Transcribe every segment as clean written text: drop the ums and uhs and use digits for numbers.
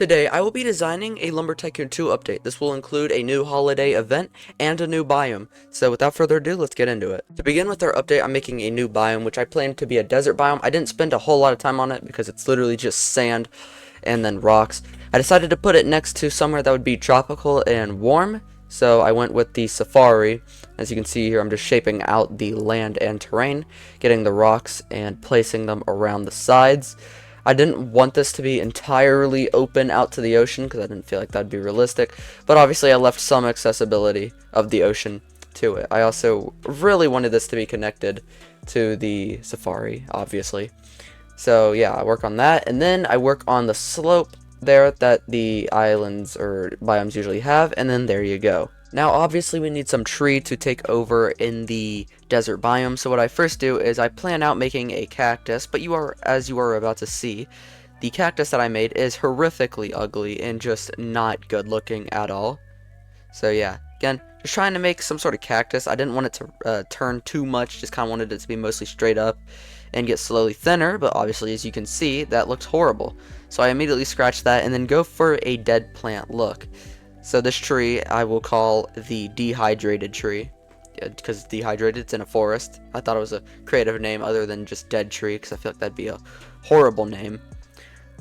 Today, I will be designing a Lumber Tycoon 2 update. This will include a new holiday event and a new biome. So without further ado, let's get into it. To begin with our update, I'm making a new biome, which I plan to be a desert biome. I didn't spend a whole lot of time on it because it's literally just sand and then rocks. I decided to put it next to somewhere that would be tropical and warm. So I went with the safari. As you can see here, I'm just shaping out the land and terrain, getting the rocks and placing them around the sides. I didn't want this to be entirely open out to the ocean because I didn't feel like that'd be realistic, but obviously I left some accessibility of the ocean to it. I also really wanted this to be connected to the safari, obviously. So yeah, I work on that, and then I work on the slope there that the islands or biomes usually have, and then there you go. Now obviously we need some tree to take over in the desert biome, so what I first do is I plan out making a cactus, but as you are about to see, the cactus that I made is horrifically ugly and just not good looking at all. So yeah, again, just trying to make some sort of cactus. I didn't want it to turn too much, just kind of wanted it to be mostly straight up and get slowly thinner, but obviously as you can see, that looks horrible. So I immediately scratch that and then go for a dead plant look. So this tree I will call the dehydrated tree, because dehydrated, it's in a forest. I thought it was a creative name other than just dead tree, because I feel like that'd be a horrible name.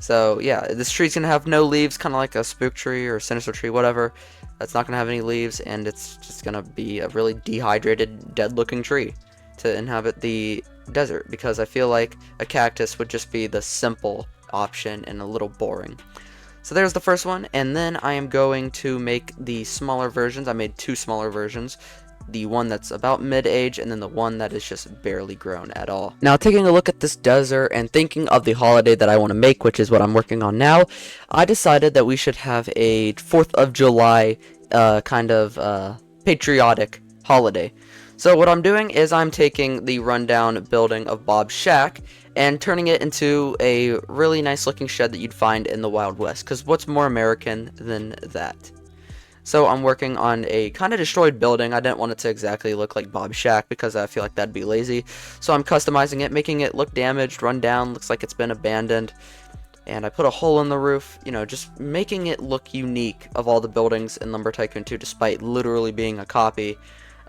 So yeah, this tree's gonna have no leaves, kind of like a spook tree or sinister tree, whatever. That's not gonna have any leaves, and it's just gonna be a really dehydrated, dead looking tree to inhabit the desert, because I feel like a cactus would just be the simple option and a little boring. So there's the first one, and then I am going to make the smaller versions. I made two smaller versions. The one that's about mid-age, and then the one that is just barely grown at all. Now, taking a look at this desert and thinking of the holiday that I want to make, which is what I'm working on now, I decided that we should have a 4th of July patriotic holiday. So what I'm doing is I'm taking the rundown building of Bob's shack and turning it into a really nice looking shed that you'd find in the Wild West, because what's more American than that? So I'm working on a kind of destroyed building. I didn't want it to exactly look like Bob's shack because I feel like that'd be lazy. So I'm customizing it, making it look damaged, run down, looks like it's been abandoned. And I put a hole in the roof, you know, just making it look unique of all the buildings in Lumber Tycoon 2, despite literally being a copy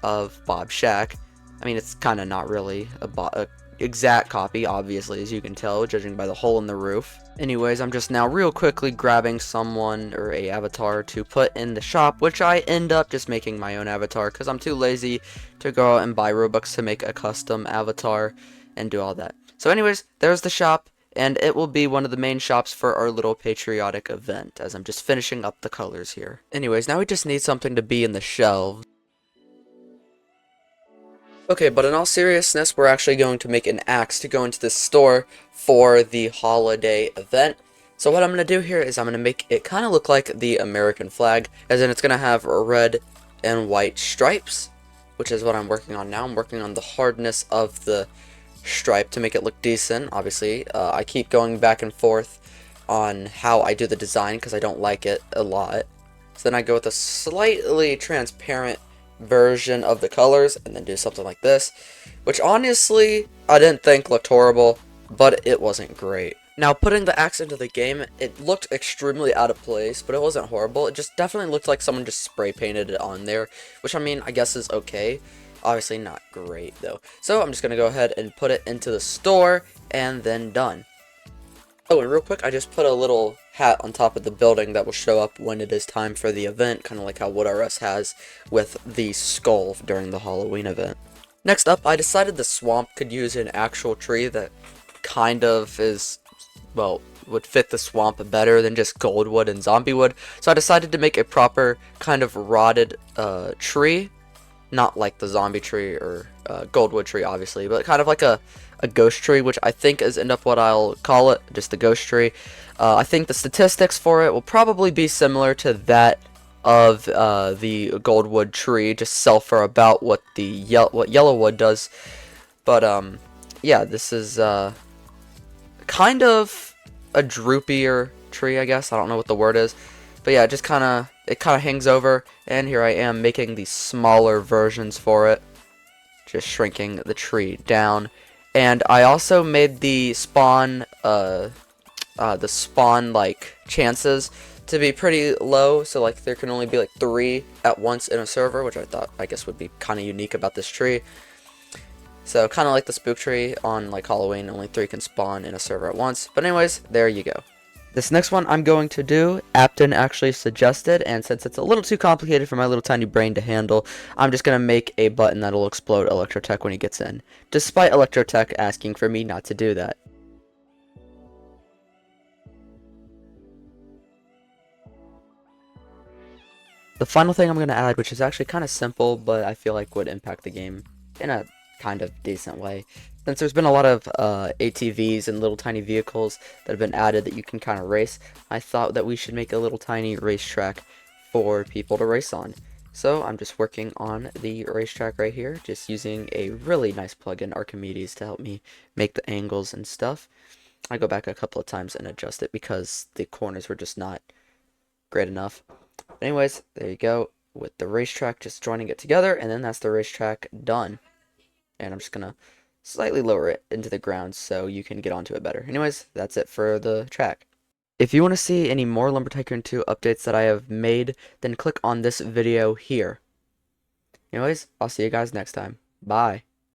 of Bob's shack. I mean, it's kind of not really a exact copy, obviously, as you can tell, judging by the hole in the roof. Anyways, I'm just now real quickly grabbing someone or a avatar to put in the shop, which I end up just making my own avatar because I'm too lazy to go out and buy Robux to make a custom avatar and do all that. So anyways, there's the shop, and it will be one of the main shops for our little patriotic event, as I'm just finishing up the colors here. Anyways, now we just need something to be in the shelves. Okay, but in all seriousness, we're actually going to make an axe to go into the store for the holiday event. So what I'm going to do here is I'm going to make it kind of look like the American flag, as in it's going to have red and white stripes, which is what I'm working on now. I'm working on the hardness of the stripe to make it look decent, obviously. I keep going back and forth on how I do the design because I don't like it a lot. So then I go with a slightly transparent version of the colors and then do something like this, which honestly I didn't think looked horrible, but it wasn't great. Now, putting the axe into the game, it looked extremely out of place, but it wasn't horrible. It just definitely looked like someone just spray painted it on there, which I mean, I guess is okay. Obviously not great though. So I'm just gonna go ahead and put it into the store and then done. Oh, and real quick, I just put a little hat on top of the building that will show up when it is time for the event, kind of like how WoodRS has with the skull during the Halloween event. Next up, I decided the swamp could use an actual tree that kind of is, well, would fit the swamp better than just goldwood and zombie wood. So I decided to make a proper kind of rotted tree, not like the zombie tree or goldwood tree, obviously, but kind of like a ghost tree, which I think is end up what I'll call it, just the ghost tree. I think the statistics for it will probably be similar to that of the goldwood tree, just sell for about what the yellowwood does. But yeah, this is kind of a droopier tree, I guess. I don't know what the word is, but yeah, it kind of hangs over, and here I am making the smaller versions for it, just shrinking the tree down. And I also made the spawn the spawn like chances to be pretty low, so like there can only be like 3 at once in a server, which I guess would be kind of unique about this tree. So kind of like the spook tree on like Halloween, only 3 can spawn in a server at once. But anyways, there you go. This next one I'm going to do, Apton actually suggested, and since it's a little too complicated for my little tiny brain to handle, I'm just going to make a button that'll explode Electrotech when he gets in, despite Electrotech asking for me not to do that. The final thing I'm going to add, which is actually kind of simple, but I feel like would impact the game in a kind of decent way. Since there's been a lot of ATVs and little tiny vehicles that have been added that you can kind of race, I thought that we should make a little tiny racetrack for people to race on. So I'm just working on the racetrack right here, just using a really nice plugin, Archimedes, to help me make the angles and stuff. I go back a couple of times and adjust it because the corners were just not great enough. But anyways, there you go, with the racetrack just joining it together, and then that's the racetrack done. And I'm just gonna slightly lower it into the ground so you can get onto it better. Anyways, that's it for the track. If you want to see any more Lumber Tycoon 2 updates that I have made, then click on this video here. Anyways, I'll see you guys next time. Bye.